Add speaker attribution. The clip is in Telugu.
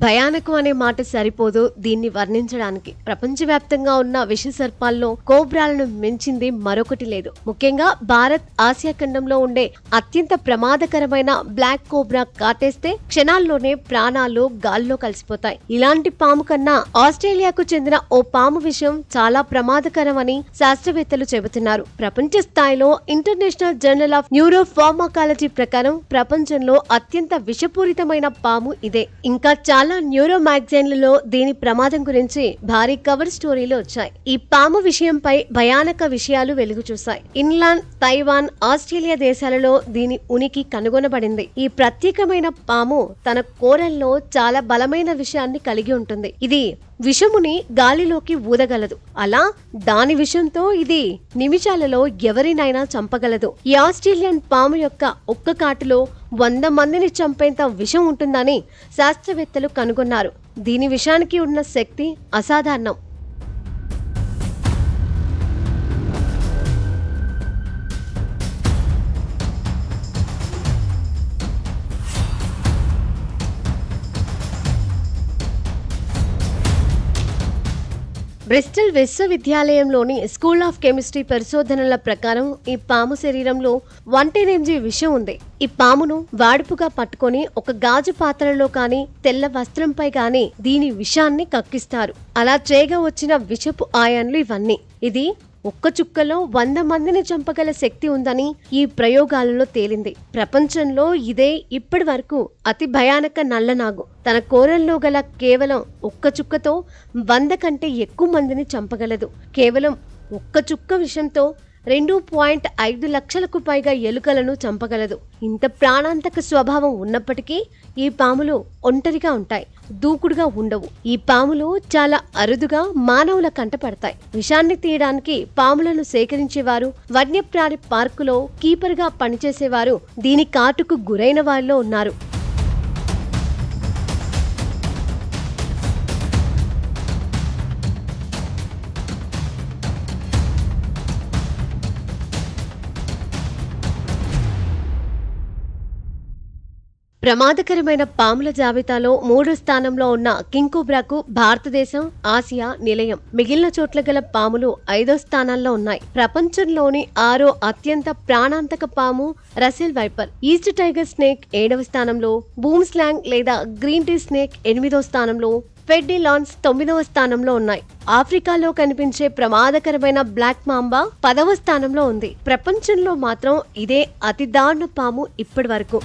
Speaker 1: భయానకం అనే మాట సరిపోదు దీన్ని వర్ణించడానికి. ప్రపంచవ్యాప్తంగా ఉన్న విష సర్పాల్లో కోబ్రాలను మించింది మరొకటి లేదు. ముఖ్యంగా భారత్, ఆసియా ఖండంలో ఉండే అత్యంత ప్రమాదకరమైన బ్లాక్ కోబ్రా కాటేస్తే క్షణాల్లోనే ప్రాణాలు గాల్లో కలిసిపోతాయి. ఇలాంటి పాము కన్నా ఆస్ట్రేలియాకు చెందిన ఓ పాము విషయం చాలా ప్రమాదకరమని శాస్త్రవేత్తలు చెబుతున్నారు. ప్రపంచ స్థాయిలో ఇంటర్నేషనల్ జర్నల్ ఆఫ్ న్యూరోఫార్మకాలజీ ప్రకారం ప్రపంచంలో అత్యంత విషపూరితమైన పాము ఇదే. ఇంకా చాలా న్యూరో మ్యాగజైన్లలో దీని ప్రమాదం గురించి భారీ కవర్ స్టోరీలు వచ్చాయి. ఈ పాము విషయంపై భయానక విషయాలు వెలుగు చూశాయి. ఇంగ్లాండ్, తైవాన్, ఆస్ట్రేలియా దేశాలలో దీని ఉనికి కనుగొనబడింది. ఈ ప్రత్యేకమైన పాము తన కోరల్లో చాలా బలమైన విషయాన్ని కలిగి ఉంటుంది. ఇది విషముని గాలిలోకి ఊదగలదు. అలా దాని విషంతో ఇది నిమిషాలలో ఎవరినైనా చంపగలదు. ఈ ఆస్ట్రేలియన్ పాము యొక్క ఒక్క కాటులో 100 మందిని చంపేంత విషం ఉంటుందని శాస్త్రవేత్తలు కనుగొన్నారు. దీని విషానికి ఉన్న శక్తి అసాధారణం. బ్రిస్టల్ విశ్వవిద్యాలయంలోని స్కూల్ ఆఫ్ కెమిస్ట్రీ పరిశోధనల ప్రకారం ఈ పాము శరీరంలో 110 mg విషం ఉంది. ఈ పామును వాడుపుగా పట్టుకొని ఒక గాజు పాత్రలో కానీ తెల్ల వస్త్రంపై కానీ దీని విషాన్ని కక్కిస్తారు. అలా చేయగా వచ్చిన విషపు ఆయాన్లు ఇవన్నీ. ఇది ఒక్క చుక్కలో 100 మందిని చంపగల శక్తి ఉందని ఈ ప్రయోగాలలో తేలింది. ప్రపంచంలో ఇదే ఇప్పటి వరకు అతి భయానక నల్లనాగు. తన కోరల్లో గల కేవలం ఒక్క చుక్కతో 100 కంటే ఎక్కువ మందిని చంపగలదు. కేవలం ఒక్క చుక్క విషంతో 2.5 లక్షలకు పైగా ఎలుకలను చంపగలదు. ఇంత ప్రాణాంతక స్వభావం ఉన్నప్పటికీ ఈ పాములు ఒంటరిగా ఉంటాయి, దూకుడుగా ఉండవు. ఈ పాములు చాలా అరుదుగా మానవుల కంట పడతాయి. విషాన్ని తీయడానికి పాములను సేకరించేవారు, వన్యప్రాణి పార్కులో కీపర్గా పనిచేసేవారు దీని కాటుకు గురైన వారిలో ఉన్నారు. ప్రమాదకరమైన పాముల జాబితాలో 3వ స్థానంలో ఉన్న కింగ్ కోబ్రాకు భారతదేశం, ఆసియా నిలయం. మిగిలిన చోట్ల గల పాములు 5వ స్థానాల్లో ఉన్నాయి. ప్రపంచంలోని 6వ అత్యంత ప్రాణాంతక పాము Russell viper. East tiger snake 7వ స్థానంలో, బూమ్ స్లాంగ్ లేదా గ్రీన్ టీ స్నేక్ 8వ స్థానంలో, ఫెడ్డీ లాన్స్ 9వ స్థానంలో ఉన్నాయి. ఆఫ్రికాలో కనిపించే ప్రమాదకరమైన బ్లాక్ మాంబా 10వ స్థానంలో ఉంది. ప్రపంచంలో మాత్రం ఇదే అతి దారుణ పాము ఇప్పటి వరకు.